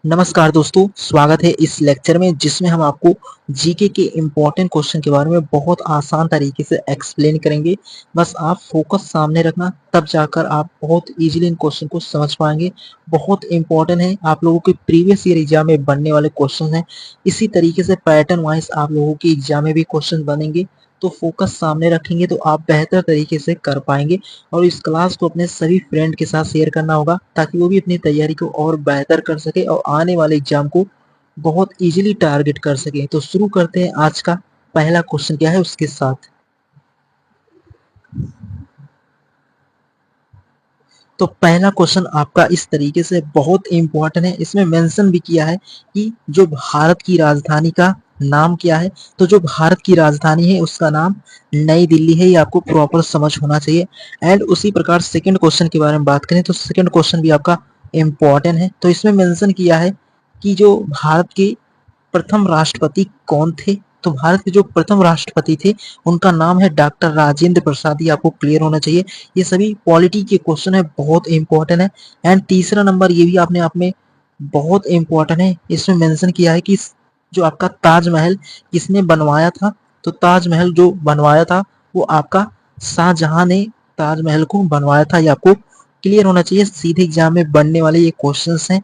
नमस्कार दोस्तों, स्वागत है इस लेक्चर में जिसमें हम आपको जीके के इम्पोर्टेंट क्वेश्चन के बारे में बहुत आसान तरीके से एक्सप्लेन करेंगे। बस आप फोकस सामने रखना, तब जाकर आप बहुत इजीली इन क्वेश्चन को समझ पाएंगे। बहुत इंपॉर्टेंट है, आप लोगों के प्रीवियस ईयर एग्जाम में बनने वाले क्वेश्चन हैं। इसी तरीके से पैटर्न वाइज आप लोगों के एग्जाम में भी क्वेश्चन बनेंगे, तो फोकस सामने रखेंगे तो आप बेहतर तरीके से कर पाएंगे। और इस क्लास को अपने सभी फ्रेंड के साथ शेयर करना होगा ताकि वो भी अपनी तैयारी को और बेहतर कर सके और आने वाले एग्जाम को बहुत इजीली टारगेट कर सके। तो शुरू करते हैं आज का पहला क्वेश्चन क्या है उसके साथ। तो पहला क्वेश्चन आपका इस तरीके से बहुत इंपॉर्टेंट है। इसमें मेंशन भी किया है कि जो भारत की राजधानी का नाम क्या है। तो जो भारत की राजधानी है उसका नाम नई दिल्ली है, ये आपको प्रॉपर समझ होना चाहिए। एंड उसी प्रकार सेकंड क्वेश्चन के बारे में बात करें तो सेकंड क्वेश्चन भी आपका इम्पॉर्टेंट है। तो इसमें मेंशन किया है कि जो भारत के प्रथम राष्ट्रपति कौन थे। तो भारत के जो प्रथम राष्ट्रपति थे उनका नाम है डॉक्टर राजेंद्र प्रसाद। ये आपको क्लियर होना चाहिए। ये सभी पॉलिटी के क्वेश्चन है, बहुत इंपॉर्टेंट है। एंड तीसरा नंबर ये भी आपने आप में बहुत इंपॉर्टेंट है। इसमें मेंशन किया है कि जो आपका ताजमहल किसने बनवाया था। तो ताजमहल जो बनवाया था वो आपका शाहजहां ने ताजमहल को बनवाया था। ये आपको क्लियर होना चाहिए। सीधे एग्जाम में बनने वाले ये क्वेश्चंस हैं।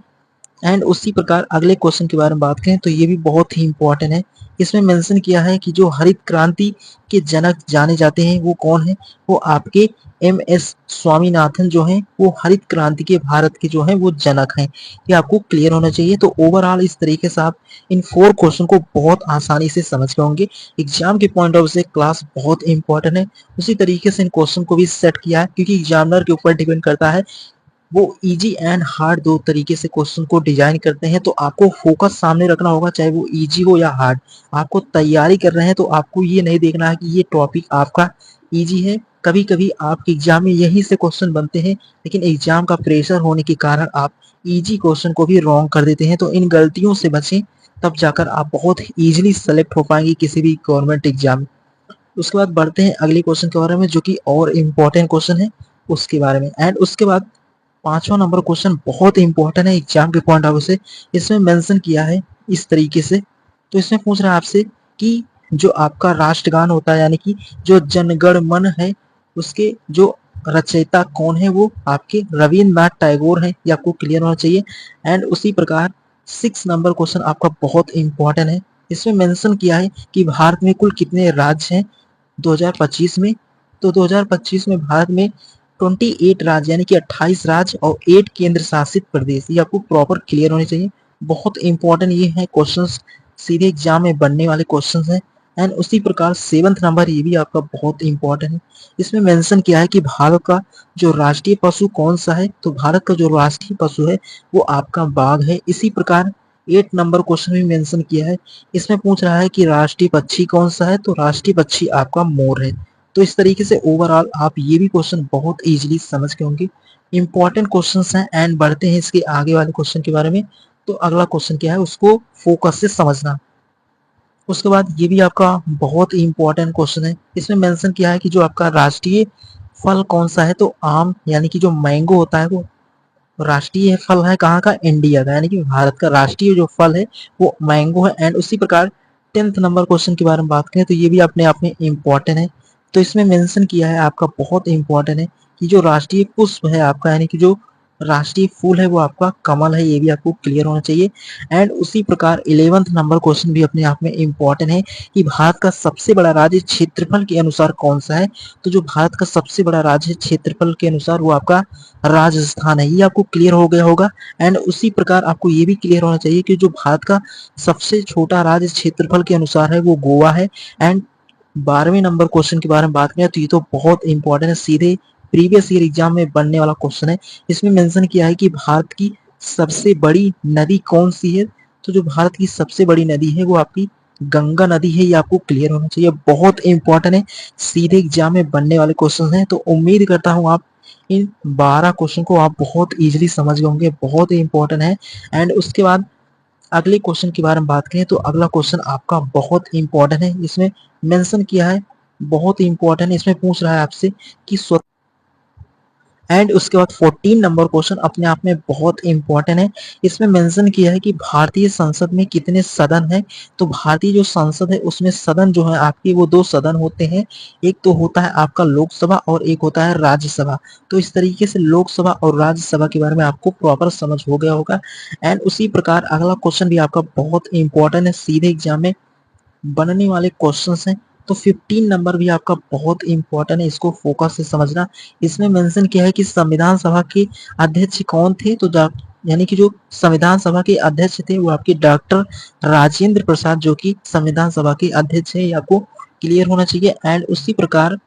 एंड उसी प्रकार अगले क्वेश्चन के बारे में बात करें तो ये भी बहुत ही इंपॉर्टेंट है। इसमें मेंशन किया है कि जो हरित क्रांति के जनक जाने जाते हैं वो कौन है। वो आपके एम एस स्वामीनाथन जो हैं, वो हरित क्रांति के भारत के जो हैं वो जनक हैं। ये आपको क्लियर होना चाहिए। तो ओवरऑल इस तरीके से आप इन 4 क्वेश्चन को बहुत आसानी से समझ पाओगे। एग्जाम के पॉइंट ऑफ व्यू से क्लास बहुत इंपॉर्टेंट है। उसी तरीके से इन क्वेश्चन को भी सेट किया है क्योंकि एग्जामिनर के ऊपर डिपेंड करता है। वो इजी एंड हार्ड दो तरीके से क्वेश्चन को डिजाइन करते हैं। तो आपको फोकस सामने रखना होगा, चाहे वो इजी हो या हार्ड। आपको तैयारी कर रहे हैं तो आपको ये नहीं देखना है कि ये टॉपिक आपका इजी है। कभी कभी आपके एग्जाम में यही से क्वेश्चन बनते हैं, लेकिन एग्जाम का प्रेशर होने के कारण आप इजी क्वेश्चन को भी रॉन्ग कर देते हैं। तो इन गलतियों से बचें, तब जाकर आप बहुत इजीली सेलेक्ट हो पाएंगे किसी भी गवर्नमेंट एग्जाम में। उसके बाद बढ़ते हैं अगले क्वेश्चन के बारे में जो कि और इम्पोर्टेंट क्वेश्चन है उसके बारे में। एंड उसके बाद पांचवा नंबर क्वेश्चन बहुत इंपॉर्टेंट है एग्जाम के पॉइंट ऑफ व्यू से। इसमें मेंशन किया है इस तरीके से। तो इसमें पूछ रहा है आपसे कि जो आपका राष्ट्रगान होता है यानी कि जो जनगण मन है उसके जो रचयिता कौन है, वो आपके रविन्द्रनाथ टैगोर हैं। ये आपको क्लियर होना चाहिए। एंड उसी प्रकार 6 नंबर क्वेश्चन आपका बहुत इंपॉर्टेंट है। इसमें मेंशन किया है कि भारत में कुल कितने राज्य हैं 2025 में। तो 2025 में भारत में 28 राज्य यानी कि 28 राज्य और 8 केंद्र शासित प्रदेश, ये आपको प्रॉपर क्लियर होने चाहिए। बहुत इंपॉर्टेंट ये है क्वेश्चंस, सीधे एग्जाम में बनने वाले क्वेश्चंस हैं। एंड उसी प्रकार 7th नंबर ये भी आपका बहुत इंपॉर्टेंट है। इसमें मेंशन किया है कि भारत का जो राष्ट्रीय पशु कौन सा है। तो भारत का जो राष्ट्रीय पशु है वो आपका बाघ है। इसी प्रकार 8 नंबर क्वेश्चन भी मेंशन किया है। इसमें पूछ रहा है कि राष्ट्रीय पक्षी कौन सा है। तो राष्ट्रीय पक्षी आपका मोर है। तो इस तरीके से ओवरऑल आप ये भी क्वेश्चन बहुत इजीली समझ के होंगे। इंपॉर्टेंट क्वेश्चंस हैं। एंड बढ़ते हैं इसके आगे वाले क्वेश्चन के बारे में। तो अगला क्वेश्चन क्या है उसको फोकस से समझना। उसके बाद ये भी आपका बहुत ही इंपॉर्टेंट क्वेश्चन है। इसमें मेंशन किया है कि जो आपका राष्ट्रीय फल कौन सा है। तो आम यानी कि जो मैंगो होता है वो राष्ट्रीय फल है कहाँ का, इंडिया का, यानी कि भारत का राष्ट्रीय जो फल है वो मैंगो है। एंड उसी प्रकार 10th नंबर क्वेश्चन के बारे में बात करें तो ये भी अपने आप में इम्पोर्टेंट है। तो इसमें मेंशन किया है आपका बहुत इम्पोर्टेंट है कि जो राष्ट्रीय पुष्प है आपका यानी कि जो राष्ट्रीय फूल है वो आपका कमल है। ये भी आपको क्लियर होना चाहिए। एंड उसी प्रकार 11th नंबर क्वेश्चन भी अपने आप में इम्पोर्टेंट है कि भारत का सबसे बड़ा राज्य क्षेत्रफल के अनुसार कौन सा है। तो जो भारत का सबसे बड़ा राज्य क्षेत्रफल के अनुसार वो आपका राजस्थान है। ये आपको क्लियर हो गया होगा। एंड उसी प्रकार आपको ये भी क्लियर होना चाहिए कि जो भारत का सबसे छोटा राज्य क्षेत्रफल के अनुसार है वो गोवा है। एंड 12वें नंबर क्वेश्चन के बारे में बात करें तो ये तो बहुत इंपॉर्टेंट है, सीधे प्रीवियस ईयर एग्जाम में बनने वाला क्वेश्चन है। इसमें मेंशन किया है कि भारत की सबसे बड़ी नदी कौन सी है। तो जो भारत की सबसे बड़ी नदी है वो आपकी गंगा नदी है। ये आपको क्लियर होना चाहिए। बहुत इंपॉर्टेंट है, सीधे एग्जाम में बनने वाले क्वेश्चन हैं। तो उम्मीद करता हूँ आप इन 12 क्वेश्चन को आप बहुत इजीली समझ गए होंगे। बहुत ही इंपॉर्टेंट है। एंड उसके बाद अगले क्वेश्चन के बारे में बात करें तो अगला क्वेश्चन आपका बहुत इंपॉर्टेंट है। इसमें मेंशन किया है बहुत इंपॉर्टेंट, इसमें पूछ रहा है आपसे कि एंड उसके बाद 14 नंबर क्वेश्चन अपने आप में बहुत इंपॉर्टेंट है। इसमें मेंशन किया है कि भारतीय संसद में कितने सदन हैं। तो भारतीय जो संसद है उसमें सदन जो है आपकी वो दो सदन होते हैं। एक तो होता है आपका लोकसभा और एक होता है राज्यसभा। तो इस तरीके से लोकसभा और राज्यसभा के बारे में आपको प्रॉपर समझ हो गया होगा। एंड उसी प्रकार अगला क्वेश्चन भी आपका बहुत इंपॉर्टेंट है, सीधे एग्जाम में बनने वाले क्वेश्चंस हैं। तो 15 नंबर भी आपका बहुत इंपॉर्टेंट है, इसको फोकस से समझना। इसमें मेंशन किया है कि संविधान सभा के अध्यक्ष कौन थे। तो यानी कि जो संविधान सभा के अध्यक्ष थे वो आपके डॉक्टर राजेंद्र प्रसाद जो कि संविधान सभा के अध्यक्ष है, ये आपको क्लियर होना चाहिए। एंड उसी प्रकार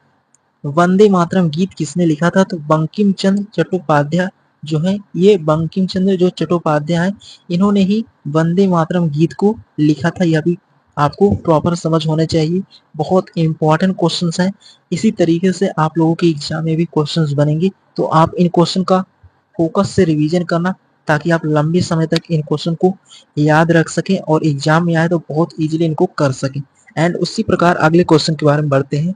वंदे मातरम गीत किसने लिखा था। तो बंकिम चंद्र चट्टोपाध्याय जो है, ये बंकिम चंद्र जो चट्टोपाध्याय है इन्होंने ही वंदे मातरम गीत को लिखा था। यह भी आपको प्रॉपर समझ होने चाहिए, बहुत इंपॉर्टेंट क्वेश्चंस हैं। इसी तरीके से आप लोगों के एग्जाम में भी क्वेश्चंस बनेंगे, तो आप इन क्वेश्चन का फोकस से रिवीजन करना ताकि आप लंबे समय तक इन क्वेश्चन को याद रख सकें और एग्जाम में आए तो बहुत इजीली इनको कर सकें। एंड उसी प्रकार अगले क्वेश्चन के बारे में बढ़ते हैं।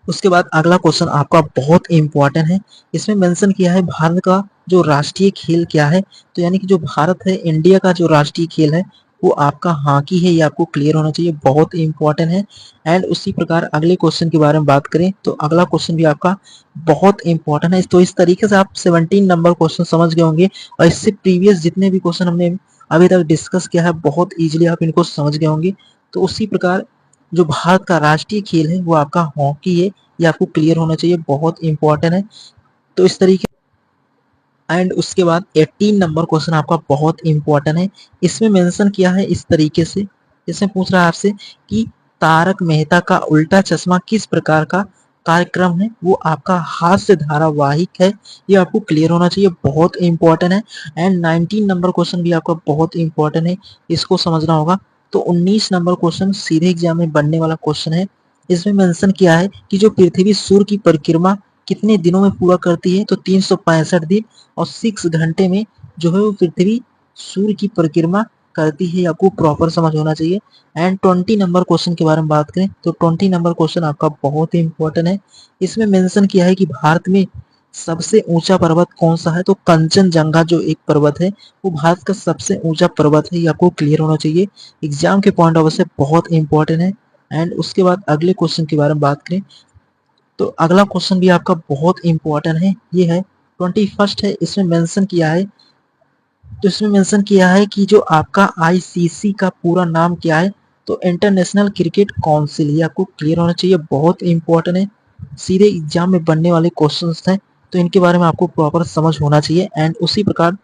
उसके बाद अगला क्वेश्चन आपका बहुत इंपॉर्टेंट है। इसमें मेंशन किया है भारत का जो राष्ट्रीय खेल क्या है। तो यानी कि जो भारत है, इंडिया का जो राष्ट्रीय खेल है वो आपका हॉकी है, ये आपको क्लियर होना चाहिए, बहुत इंपॉर्टेंट है। एंड उसी प्रकार अगले क्वेश्चन के बारे में बात करें तो अगला क्वेश्चन भी आपका बहुत इंपॉर्टेंट है। तो इस तरीके से आप 17 नंबर क्वेश्चन समझ गए होंगे और इससे प्रीवियस जितने भी क्वेश्चन हमने अभी तक डिस्कस किया है बहुत इजीली आप इनको समझ गए होंगे। तो उसी प्रकार जो भारत का राष्ट्रीय खेल है वो आपका हॉकी है, ये आपको क्लियर होना चाहिए, बहुत इंपॉर्टेंट है। तो इस तरीके एंड उसके बाद 18 नंबर क्वेश्चन आपका बहुत इंपॉर्टेंट है। इसमें मेंशन किया है इस तरीके से, इसमें पूछ रहा है आपसे कि तारक मेहता का उल्टा चश्मा किस प्रकार का कार्यक्रम है। वो आपका हास्य धारावाहिक है, ये आपको क्लियर होना चाहिए, बहुत इंपॉर्टेंट है। एंड 19 नंबर क्वेश्चन भी आपका बहुत इंपॉर्टेंट है, इसको समझना होगा। तो 19 नंबर क्वेश्चन सीधे एग्जाम में बनने वाला क्वेश्चन है। इसमें मेंशन किया है कि जो पृथ्वी सूर्य की परिक्रमा कितने दिनों में पूरा करती है। तो 365 दिन और 6 घंटे में जो है वो पृथ्वी सूर्य की परिक्रमा करती है, आपको प्रॉपर समझ होना चाहिए। एंड 20 नंबर क्वेश्चन के बारे में बात करें तो 20 नंबर क्वेश्चन आपका बहुत ही इंपॉर्टेंट है। इसमें मेंशन किया है कि भारत में सबसे ऊंचा पर्वत कौन सा है। तो कंचनजंगा जो एक पर्वत है वो भारत का सबसे ऊंचा पर्वत है, ये आपको क्लियर होना चाहिए, एग्जाम के पॉइंट ऑफ व्यू से बहुत इंपॉर्टेंट है। एंड उसके बाद अगले क्वेश्चन के बारे में बात करें तो अगला क्वेश्चन भी आपका बहुत इंपॉर्टेंट है, ये है 21 है। इसमें मेंशन किया है, तो इसमें मेंशन किया है कि जो आपका आईसीसी का पूरा नाम क्या है। तो इंटरनेशनल क्रिकेट काउंसिल, ये आपको क्लियर होना चाहिए, बहुत इंपॉर्टेंट है, सीधे एग्जाम में बनने वाले क्वेश्चंस हैं, तो इनके बारे में आपको प्रॉपर समझ होना चाहिए। एंड उसी प्रकार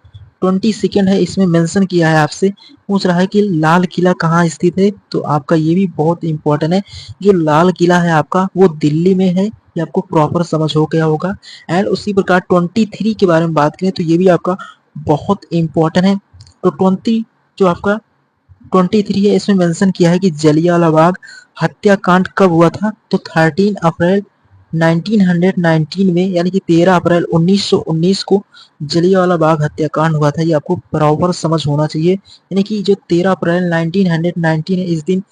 22 है, इसमें मेंशन किया है आपसे, पूछ रहा है कि लाल किला कहाँ स्थित है। तो आपका ये भी बहुत इंपॉर्टेंट है, जो लाल किला है आपका वो दिल्ली में है, ये आपको प्रॉपर समझ हो गया होगा। एंड उसी प्रकार 23 के बारे में बात करें तो ये भी आपका बहुत इंपॉर्टेंट है। तो 20 जो आपका 23 है, इसमें मेंशन किया है कि जलियांवाला बाग हत्याकांड कब हुआ था। तो 13 अप्रैल 1919 में, यानी कि 13 अप्रैल 1919 को जलियांवाला बाग हत्याकांड हुआ था, ये आपको प्रॉपर समझ होना चाहिए। यानी कि जो 13 अप्रैल 1919 है इस दिन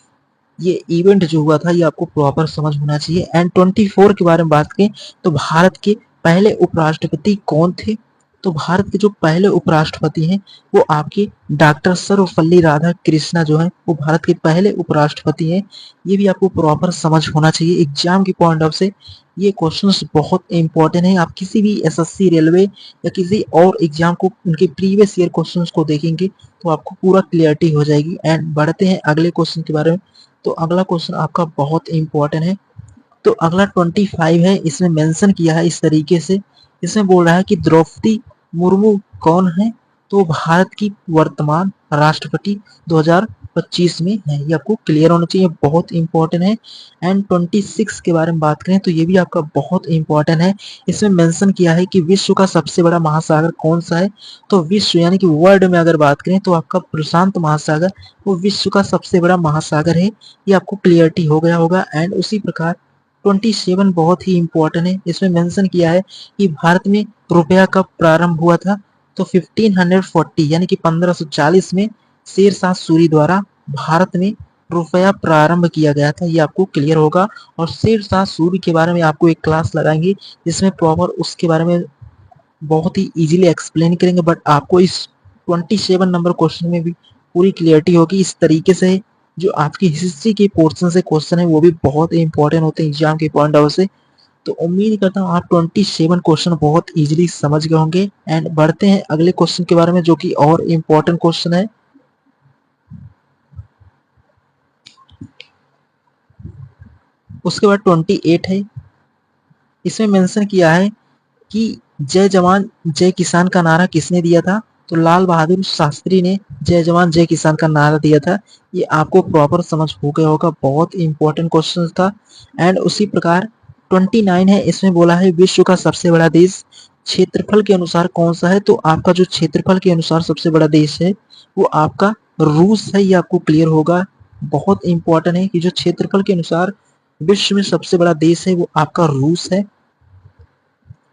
ये इवेंट जो हुआ था, ये आपको प्रॉपर समझ होना चाहिए। एंड 24 के बारे में बात करें तो भारत के पहले उपराष्ट्रपति कौन थे। तो भारत के जो पहले उपराष्ट्रपति हैं वो आपके डॉक्टर सर्वपल्ली राधाकृष्णा जो है वो भारत के पहले उपराष्ट्रपति हैं, ये भी आपको प्रॉपर समझ होना चाहिए, एग्जाम के पॉइंट ऑफ से ये क्वेश्चंस बहुत इंपॉर्टेंट है। आप किसी भी एसएससी रेलवे या किसी और एग्जाम को उनके प्रीवियस ईयर क्वेश्चंस को देखेंगे तो आपको पूरा क्लियरिटी हो जाएगी। एंड बढ़ते हैं अगले क्वेश्चन के बारे में। तो अगला क्वेश्चन आपका बहुत इंपॉर्टेंट है। तो अगला 25 है, इसमें मेंशन किया है इस तरीके से, इसमें बोल रहा है कि द्रौपदी मुर्मू कौन है। तो भारत की वर्तमान राष्ट्रपति 2025 में है, ये आपको क्लियर होना चाहिए, बहुत इंपॉर्टेंट है। एंड 26 के बारे में बात करें तो ये भी आपका बहुत इंपॉर्टेंट है। इसमें मेंशन किया है कि विश्व का सबसे बड़ा महासागर कौन सा है। तो विश्व यानी कि वर्ल्ड में अगर बात करें तो आपका प्रशांत महासागर वो विश्व का सबसे बड़ा महासागर है, ये आपको क्लियरिटी हो गया होगा। एंड उसी प्रकार 27 बहुत ही इंपॉर्टेंट है, इसमें मेंशन किया है कि भारत में रुपया कब प्रारंभ हुआ था। तो 1540 यानी कि 1540 में शेर शाह सूरी द्वारा भारत में रुपया प्रारंभ किया गया था, ये आपको क्लियर होगा। और शेरशाह सूरी के बारे में आपको एक क्लास लगाएंगे जिसमें प्रॉपर उसके बारे में बहुत ही इजीली एक्सप्लेन करेंगे, बट आपको इस 27 नंबर क्वेश्चन में भी पूरी क्लियरिटी होगी। इस तरीके से जो आपकी हिस्ट्री के पोर्शन से क्वेश्चन है वो भी बहुत इंपॉर्टेंट होते हैं एग्जाम के पॉइंट ऑफ व्यू से। तो उम्मीद करता हूँ आप 27 क्वेश्चन बहुत इजीली समझ गए होंगे। एंड बढ़ते हैं अगले क्वेश्चन के बारे में जो कि और इम्पोर्टेंट क्वेश्चन है। उसके बाद 28 है, इसमें मेंशन किया है कि जय जवान जय किसान का नारा किसने दिया था? तो लाल बहादुर शास्त्री ने जय जवान जय किसान का नारा दिया था। ये आपको प्रॉपर समझ हो गया होगा, बहुत इंपॉर्टेंट क्वेश्चन था। एंड उसी प्रकार 29 है, इसमें बोला है विश्व का सबसे बड़ा देश क्षेत्रफल के अनुसार कौन सा है? तो आपका जो क्षेत्रफल के अनुसार सबसे बड़ा देश है वो आपका रूस है, ये आपको क्लियर होगा। बहुत इंपॉर्टेंट है कि जो क्षेत्रफल के अनुसार विश्व में सबसे बड़ा देश है वो आपका रूस है।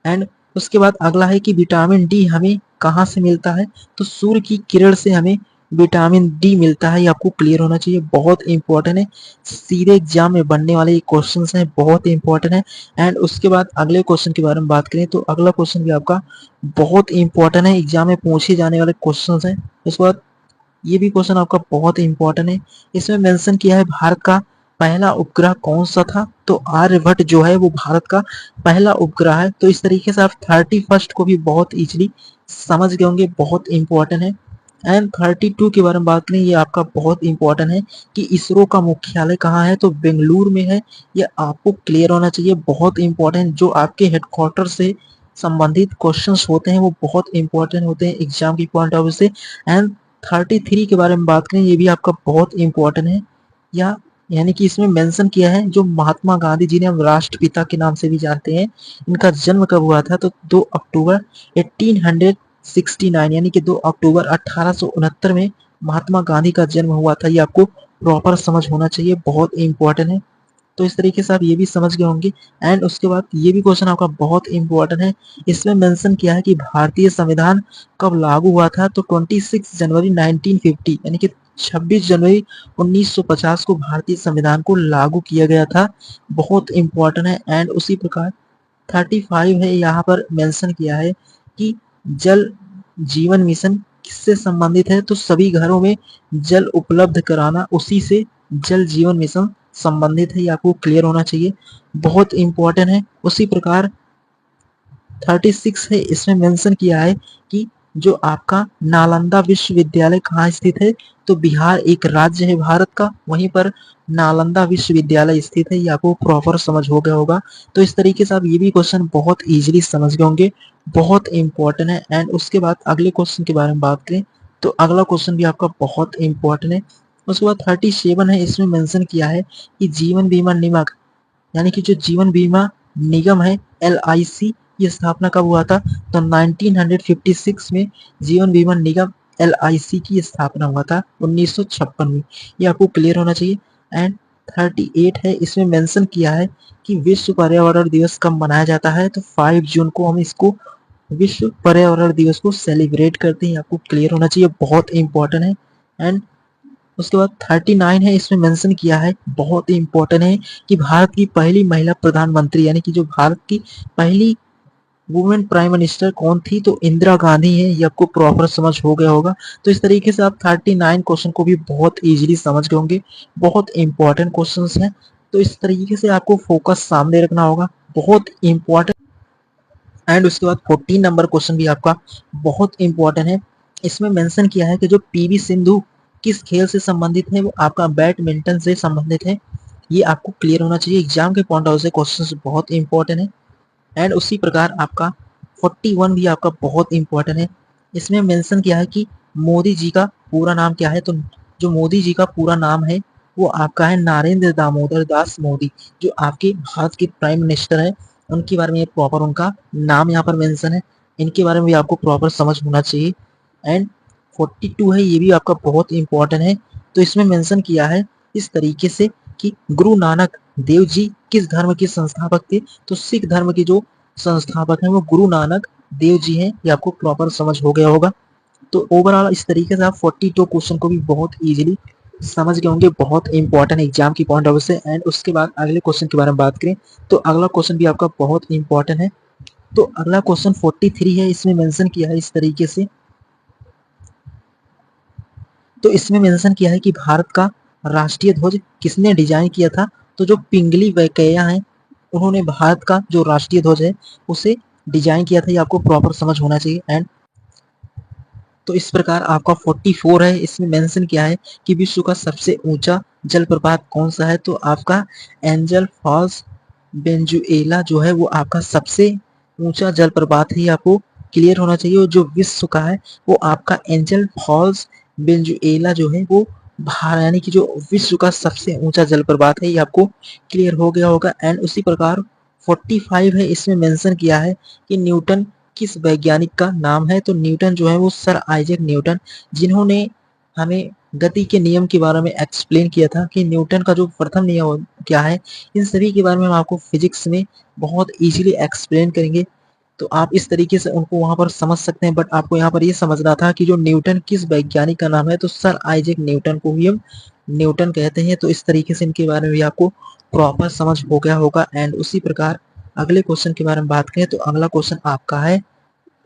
एंड उसके बाद अगला है कि विटामिन डी हमें कहाँ से मिलता है? तो सूर्य की किरण से हमें विटामिन डी मिलता है, ये आपको क्लियर होना चाहिए, बहुत इंपॉर्टेंट है। सीधे एग्जाम में बनने वाले ये क्वेश्चंस हैं, बहुत इंपॉर्टेंट है। एंड उसके बाद अगले क्वेश्चन के बारे में बात करें तो अगला क्वेश्चन भी आपका बहुत इंपॉर्टेंट है, एग्जाम में पूछे जाने वाले क्वेश्चन है। उसके बाद ये भी क्वेश्चन आपका बहुत इंपॉर्टेंट है, इसमें मेंशन किया है भारत का पहला उपग्रह कौन सा था? तो आर्यभट्ट जो है वो भारत का पहला उपग्रह है। तो इस तरीके से आप 31 को भी बहुत इजीली समझ गए होंगे, बहुत इंपॉर्टेंट है। एंड 32 के बारे में बात करें, ये आपका बहुत इंपॉर्टेंट है कि इसरो का मुख्यालय कहाँ है? तो बेंगलुरु में है, ये आपको क्लियर होना चाहिए, बहुत इंपॉर्टेंट। जो आपके हेडक्वार्टर से संबंधित क्वेश्चंस होते हैं वो बहुत इंपॉर्टेंट होते हैं एग्जाम की पॉइंट ऑफ व्यू से। एंड 33 के बारे में बात करें, ये भी आपका बहुत इंपॉर्टेंट है। या यानी कि इसमें मेंशन किया है जो महात्मा गांधी जी ने हम राष्ट्रपिता के नाम से भी जानते हैं, इनका जन्म कब हुआ था? तो 2 अक्टूबर 1869 यानी कि 2 अक्टूबर 1869 में महात्मा गांधी का जन्म हुआ था, ये आपको प्रॉपर समझ होना चाहिए, बहुत इंपॉर्टेंट है। तो इस तरीके से आप ये भी समझ गए होंगे। एंड उसके बाद ये भी क्वेश्चन आपका बहुत इंपॉर्टेंट है, इसमें मेंशन किया है कि भारतीय संविधान कब लागू हुआ था? तो 26 जनवरी 1950 यानी कि 26 जनवरी 1950 को भारतीय संविधान को लागू किया गया था, बहुत इंपॉर्टेंट है। एंड उसी प्रकार 35 है, यहाँ पर मेंशन किया है कि जल जीवन मिशन किससे संबंधित है? तो सभी घरों में जल उपलब्ध कराना, उसी से जल जीवन मिशन संबंधित है, ये आपको क्लियर होना चाहिए, बहुत इंपॉर्टेंट है। उसी प्रकार 36 है, इसमें मेंशन किया है कि जो आपका नालंदा विश्वविद्यालय कहाँ स्थित है? तो बिहार एक राज्य है भारत का, वहीं पर नालंदा विश्वविद्यालय स्थित है, ये आपको प्रॉपर समझ हो गया होगा। तो इस तरीके से आप ये भी क्वेश्चन बहुत इजीली समझ गए होंगे, बहुत इंपॉर्टेंट है। एंड उसके बाद अगले क्वेश्चन के बारे में बात करें तो अगला क्वेश्चन भी आपका बहुत इंपॉर्टेंट है। उसके बाद 37 है, इसमें मेंशन किया है कि जीवन बीमा निगम यानी कि जो जीवन बीमा निगम है LIC, ये स्थापना कब हुआ था? तो 1956 में जीवन बीमा निगम LIC की स्थापना हुआ था 1956 में, ये आपको क्लियर होना चाहिए। एंड 38 है, इसमें मेंशन किया है कि विश्व पर्यावरण दिवस कब मनाया जाता है? तो 5 जून को हम इसको विश्व पर्यावरण दिवस को सेलिब्रेट करते हैं, आपको क्लियर होना चाहिए, बहुत इंपॉर्टेंट है। एंड उसके बाद 39 है, इसमें मेंशन किया है, बहुत ही इंपॉर्टेंट है कि भारत की पहली महिला प्रधानमंत्री यानी कि जो भारत की पहली वुमेन प्राइम मिनिस्टर कौन थी? तो इंदिरा गांधी है, ये आपको प्रॉपर समझ हो गया होगा। तो इस तरीके से आप 39 क्वेश्चन को भी बहुत इजीली समझ गए होंगे, बहुत इंपॉर्टेंट क्वेश्चंस हैं। तो इस तरीके से आपको फोकस सामने रखना होगा, बहुत इंपॉर्टेंट। एंड उसके बाद 14 नंबर क्वेश्चन भी आपका बहुत इंपॉर्टेंट है, इसमें मेंशन किया है कि जो PV सिंधु किस खेल से संबंधित है? वो आपका बैडमिंटन से संबंधित है, ये आपको क्लियर होना चाहिए, एग्जाम के पॉइंट ऑफ से क्वेश्चन बहुत इंपॉर्टेंट है। एंड उसी प्रकार आपका 41 भी आपका बहुत इंपॉर्टेंट है, इसमें मेंशन किया है कि मोदी जी का पूरा नाम क्या है? तो जो मोदी जी का पूरा नाम है वो आपका है नरेंद्र दामोदर दास मोदी, जो आपके भारत के प्राइम मिनिस्टर है, उनके बारे में प्रॉपर उनका नाम यहाँ पर मेंशन है, इनके बारे में भी आपको प्रॉपर समझ होना चाहिए। एंड 42 है, ये भी आपका बहुत इंपॉर्टेंट है, तो इसमें मेंशन किया है इस तरीके से कि गुरु नानक देव जी किस धर्म के संस्थापक थे? तो सिख धर्म के जो संस्थापक हैं वो गुरु नानक देव जी हैं, ये आपको प्रॉपर समझ हो गया होगा। तो ओवरऑल इस तरीके से आप 42 क्वेश्चन को भी बहुत इजीली समझ गए होंगे, बहुत इंपॉर्टेंट एग्जाम की पॉइंट ऑफ व्यू से। एंड उसके बाद अगले क्वेश्चन के बारे में बात करें तो अगला क्वेश्चन भी आपका बहुत इंपॉर्टेंट है। तो अगला क्वेश्चन 43 है, इसमें मेंशन किया है इस तरीके से। तो इसमें मेंशन किया है कि भारत का राष्ट्रीय ध्वज किसने डिजाइन किया था। तो जो पिंगली वैंकैया है उन्होंने भारत का जो राष्ट्रीय ध्वज है उसे डिजाइन किया था, ये आपको प्रॉपर समझ होना चाहिए। एंड तो इस प्रकार आपका 44 है, इसमें मेंशन किया है कि विश्व का सबसे ऊंचा जलप्रपात कौन सा है। तो आपका एंजल फॉल्स वेनेजुएला जो है वो आपका सबसे ऊंचा जलप्रपात है, ये आपको क्लियर होना चाहिए। और जो विश्व का है वो आपका एंजल फॉल्स वेनेजुएला जो है वो यानी कि जो विश्व का सबसे ऊंचा जलप्रपात है, ये आपको क्लियर हो गया होगा। एंड उसी प्रकार 45 है, इसमें मेंशन किया है कि न्यूटन किस वैज्ञानिक का नाम है। तो न्यूटन जो है वो सर आइजैक न्यूटन, जिन्होंने हमें गति के नियम के बारे में एक्सप्लेन किया था कि न्यूटन का जो प्रथम नियम क्या है, इन सभी के बारे में हम आपको फिजिक्स में बहुत इजीली एक्सप्लेन करेंगे। तो आप इस तरीके से उनको वहां पर समझ सकते हैं। बट आपको यहाँ पर ये समझना था कि जो न्यूटन किस वैज्ञानिक का नाम है, तो सर आइजैक न्यूटन को ही हम न्यूटन कहते हैं। तो इस तरीके से इनके बारे में भी आपको प्रॉपर समझ हो गया होगा। एंड उसी प्रकार अगले क्वेश्चन के बारे में बात करें तो अगला क्वेश्चन आपका है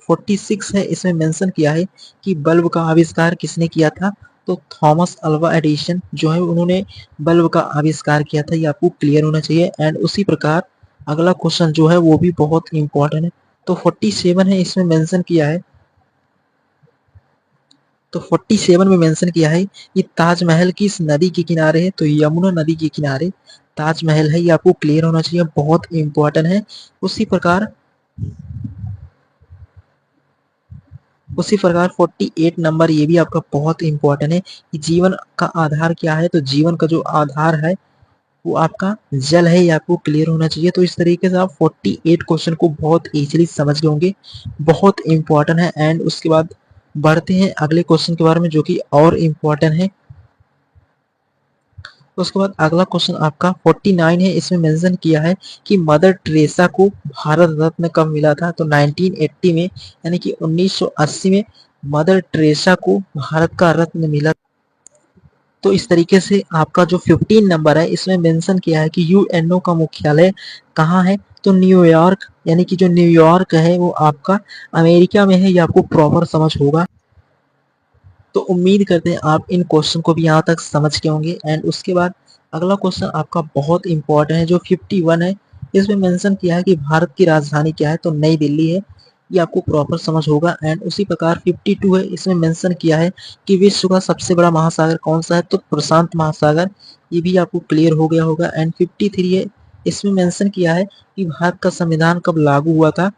46 है, इसमें मेंशन किया है कि बल्ब का आविष्कार किसने किया था। तो थॉमस अल्वा एडिसन जो है उन्होंने बल्ब का आविष्कार किया था, ये आपको क्लियर होना चाहिए। एंड उसी प्रकार अगला क्वेश्चन जो है वो भी बहुत इंपॉर्टेंट है। तो 47 है, इसमें मेंशन किया है। तो 47 में मेंशन किया है कि ताजमहल किस नदी के किनारे है। तो यमुना नदी के किनारे ताजमहल है, ये आपको क्लियर होना चाहिए, बहुत इंपॉर्टेंट है। उसी प्रकार 48 नंबर ये भी आपका बहुत इंपॉर्टेंट है कि जीवन का आधार क्या है। तो जीवन का जो आधार है वो आपका जल है, ये आपको क्लियर होना चाहिए। तो इस तरीके से आप 48 क्वेश्चन को बहुत इजीली समझ गए होंगे, बहुत इंपॉर्टेंट है। एंड उसके बाद बढ़ते हैं अगले क्वेश्चन के बारे में जो कि और इम्पोर्टेंट है। उसके बाद अगला क्वेश्चन आपका 49 है, इसमें मेंशन किया है कि मदर टेरेसा को भारत रत्न कब मिला था। तो 1980 में, यानी कि 1980 में मदर टेरेसा को भारत का रत्न मिला। तो इस तरीके से आपका जो 15 नंबर है इसमें मेंशन किया है कि यूएनओ का मुख्यालय कहाँ है। तो न्यूयॉर्क, यानी कि जो न्यूयॉर्क है वो आपका अमेरिका में है, ये आपको प्रॉपर समझ होगा। तो उम्मीद करते हैं आप इन क्वेश्चन को भी यहाँ तक समझ के होंगे। एंड उसके बाद अगला क्वेश्चन आपका बहुत इंपॉर्टेंट है जो 51 है, इसमें मेंशन किया है कि भारत की राजधानी क्या है। तो नई दिल्ली है, ये आपको प्रॉपर समझ होगा। एंड उसी प्रकार 52 है, इसमें मेंशन किया है कि विश्व का सबसे बड़ा महासागर कौन सा है। तो प्रशांत महासागर, ये भी आपको क्लियर हो गया होगा। एंड 53 है, इसमें मेंशन किया है कि भारत का संविधान कब लागू हुआ था।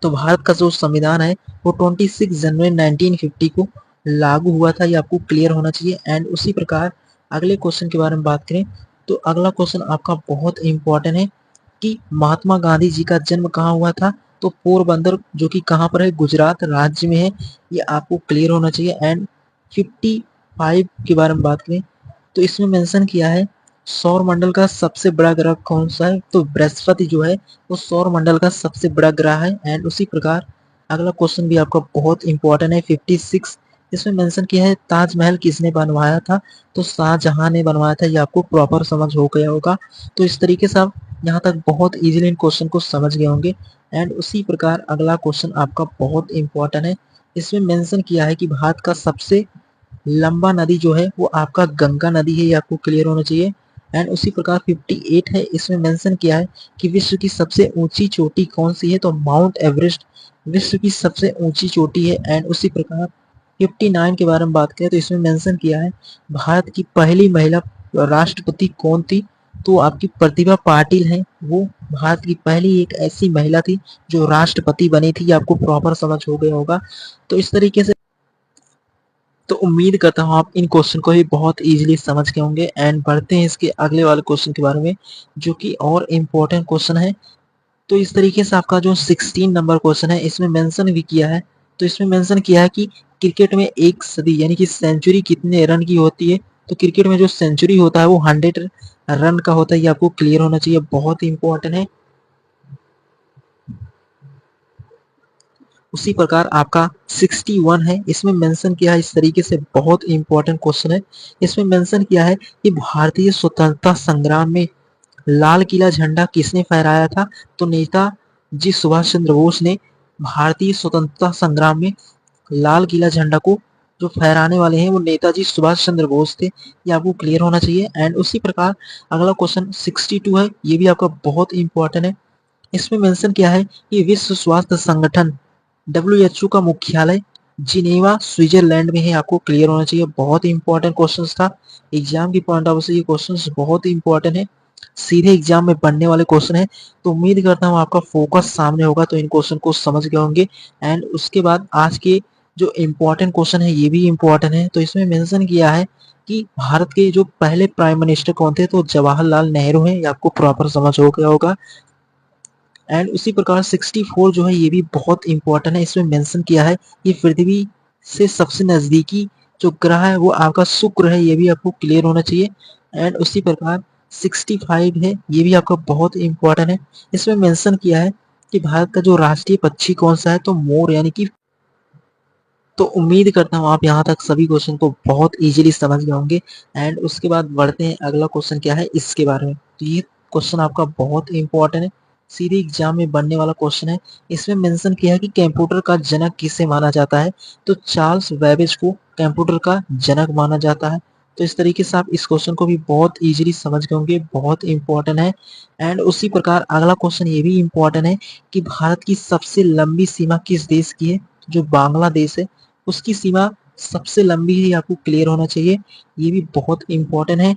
तो भारत का जो संविधान है वो 26 जनवरी 1950 को लागू हुआ था, ये आपको क्लियर होना चाहिए। एंड उसी प्रकार अगले क्वेश्चन के बारे में बात करें तो अगला क्वेश्चन आपका बहुत इंपॉर्टेंट है कि महात्मा गांधी जी का जन्म कहाँ हुआ था। तो पोरबंदर जो कि कहाँ पर है, गुजरात राज्य में है, ये आपको क्लियर होना चाहिए। एंड 55 के बारे में बात करें तो इसमें मेंशन किया है सौर मंडल का सबसे बड़ा ग्रह कौन सा है। तो बृहस्पति जो है वो सौर मंडल का सबसे बड़ा ग्रह है। एंड उसी प्रकार अगला क्वेश्चन भी आपका बहुत इंपॉर्टेंट है 56, इसमें मेंशन किया है ताजमहल किसने बनवाया था। तो शाहजहां ने बनवाया था, ये आपको प्रॉपर समझ हो गया होगा। तो इस तरीके से आप यहाँ तक बहुत इजीली इन क्वेश्चन को समझ गए होंगे। एंड उसी प्रकार अगला क्वेश्चन आपका बहुत इंपॉर्टेंट है, इसमें मेंशन किया है कि भारत का सबसे लंबा नदी जो है वो आपका गंगा नदी है, ये आपको क्लियर होना चाहिए। एंड उसी प्रकार 58 है, इसमें मेंशन किया है कि विश्व की सबसे ऊंची चोटी कौन सी है। तो माउंट एवरेस्ट विश्व की सबसे ऊंची चोटी है। एंड उसी प्रकार 59 के बारे में बात करें तो इसमें मेंशन किया है भारत की पहली महिला राष्ट्रपति कौन थी। तो आपकी प्रतिभा पाटिल है, वो भारत की पहली एक ऐसी महिला थी जो राष्ट्रपति बनी थी, ये आपको प्रॉपर समझ हो गया होगा। तो इस तरीके से तो उम्मीद करता हूँ आप इन क्वेश्चन को भी बहुत इजीली समझ गए होंगे। एंड बढ़ते हैं इसके अगले वाले क्वेश्चन के बारे में जो कि और इम्पोर्टेंट क्वेश्चन है। तो इस तरीके से आपका जो 16 नंबर क्वेश्चन है इसमें मेंशन भी किया है। तो इसमें मेंशन किया है कि क्रिकेट में एक सदी यानी कि सेंचुरी कितने रन की होती है। तो क्रिकेट में जो सेंचुरी होता है वो 100 रन का होता है, ये आपको क्लियर होना चाहिए, बहुत इंपॉर्टेंट है। उसी प्रकार आपका 61 है, इसमें मेंशन किया है इस तरीके से, बहुत इंपॉर्टेंट क्वेश्चन है। इसमें मेंशन किया है कि भारतीय स्वतंत्रता संग्राम में लाल किला झंडा किसने फहराया था? तो नेताजी सुभाष चंद्र बोस ने भारतीय स्वतंत्रता संग्राम में लाल किला झंडा को जो फहराने वाले हैं वो नेताजी सुभाष चंद्र बोस थे। ये आपको क्लियर होना चाहिए। एंड उसी प्रकार अगला क्वेश्चन 62 है, ये भी आपका बहुत इंपॉर्टेंट है। इसमें मेंशन किया है कि विश्व स्वास्थ्य संगठन WHO का मुख्यालय जिनेवा स्विट्जरलैंड में है। आपको क्लियर होना चाहिए, बहुत इंपॉर्टेंट क्वेश्चन था। एग्जाम की पॉइंट ऑफ व्यू से ये क्वेश्चन बहुत इंपॉर्टेंट है, सीधे एग्जाम में बनने वाले क्वेश्चन है। तो उम्मीद करता हूँ आपका फोकस सामने होगा, तो इन क्वेश्चन को समझ गए होंगे। एंड उसके बाद आज के जो इम्पोर्टेंट क्वेश्चन है ये भी इम्पोर्टेंट है। तो इसमें मेंशन किया है कि भारत के जो पहले प्राइम मिनिस्टर कौन थे? तो जवाहरलाल नेहरू हैं। ये आपको प्रॉपर समझ हो गया होगा। एंड उसी प्रकार 64 जो है ये भी बहुत इंपॉर्टेंट है। इसमें मेंशन किया है कि पृथ्वी से सबसे नजदीकी जो ग्रह है वो आपका शुक्र है। ये भी आपको क्लियर होना चाहिए। एंड उसी प्रकार 65 है, ये भी आपका बहुत इंपॉर्टेंट है। इसमें मेंशन किया है कि भारत का जो राष्ट्रीय पक्षी कौन सा है? तो मोर, यानी कि। तो उम्मीद करता हूँ आप यहाँ तक सभी क्वेश्चन को बहुत इजीली समझ गए होंगे। एंड उसके बाद बढ़ते हैं, अगला क्वेश्चन क्या है इसके बारे में। तो ये क्वेश्चन आपका बहुत इंपॉर्टेंट है, सीधे एग्जाम में बनने वाला क्वेश्चन है। इसमें मेंशन किया है कि कंप्यूटर का जनक किसे माना जाता है? तो चार्ल्स बेबेज को कंप्यूटर का जनक माना जाता है। तो इस तरीके से आप इस क्वेश्चन को भी बहुत इजीली समझ गए होंगे, बहुत इंपॉर्टेंट है। एंड उसी प्रकार अगला क्वेश्चन ये भी इंपॉर्टेंट है कि भारत की सबसे लंबी सीमा किस देश की है? जो बांग्लादेश है उसकी सीमा सबसे लंबी है, ये आपको क्लियर होना चाहिए। ये भी बहुत इंपॉर्टेंट है,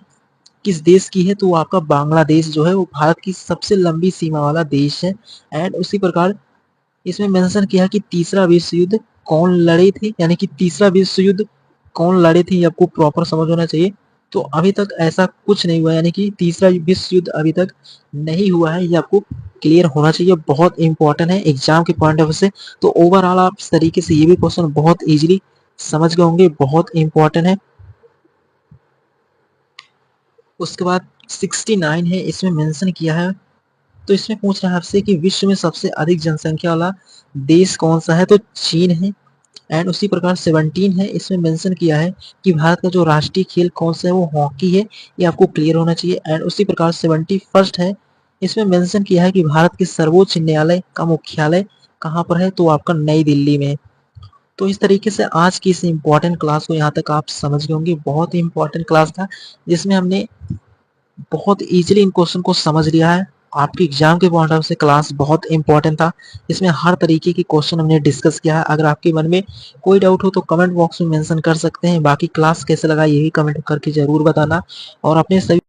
किस देश की है? तो वो आपका बांग्लादेश जो है वो भारत की सबसे लंबी सीमा वाला देश है। एंड उसी प्रकार इसमें मेंशन किया कि तीसरा विश्व युद्ध कौन लड़े थे, यानी कि तीसरा विश्व युद्ध कौन लड़े थे, ये आपको प्रॉपर समझ होना चाहिए। तो अभी तक ऐसा कुछ नहीं हुआ, यानी कि तीसरा विश्व युद्ध अभी तक नहीं हुआ है, ये आपको क्लियर होना चाहिए, बहुत इंपॉर्टेंट है एग्जाम के पॉइंट ऑफ व्यू से। तो ओवरऑल आप इस तरीके से ये भी क्वेश्चन बहुत इजीली समझ गए होंगे, बहुत इंपॉर्टेंट है। उसके बाद 69 है, इसमें मेंशन किया है, तो इसमें पूछ रहा है आपसे कि विश्व में सबसे अधिक जनसंख्या वाला देश कौन सा है? तो चीन है। एंड उसी प्रकार 17 है, इसमें मेंशन किया है कि भारत का जो राष्ट्रीय खेल कौन सा है? वो हॉकी है, ये आपको क्लियर होना चाहिए। एंड उसी प्रकार 71 है, इसमें मेंशन किया है कि भारत के सर्वोच्च न्यायालय का मुख्यालय कहाँ पर है? तो आपका नई दिल्ली में है। तो इस तरीके से आज की इस इम्पोर्टेंट क्लास को यहाँ तक आप समझ गए होंगे, बहुत ही इंपॉर्टेंट क्लास था जिसमें हमने बहुत इजीली इन क्वेश्चन को समझ लिया है। आपके एग्जाम के पॉइंट ऑफ से क्लास बहुत इंपॉर्टेंट था, इसमें हर तरीके के क्वेश्चन हमने डिस्कस किया है। अगर आपके मन में कोई डाउट हो तो कमेंट बॉक्स में मेंशन कर सकते हैं। बाकी क्लास कैसे लगा यही कमेंट करके जरूर बताना, और अपने सभी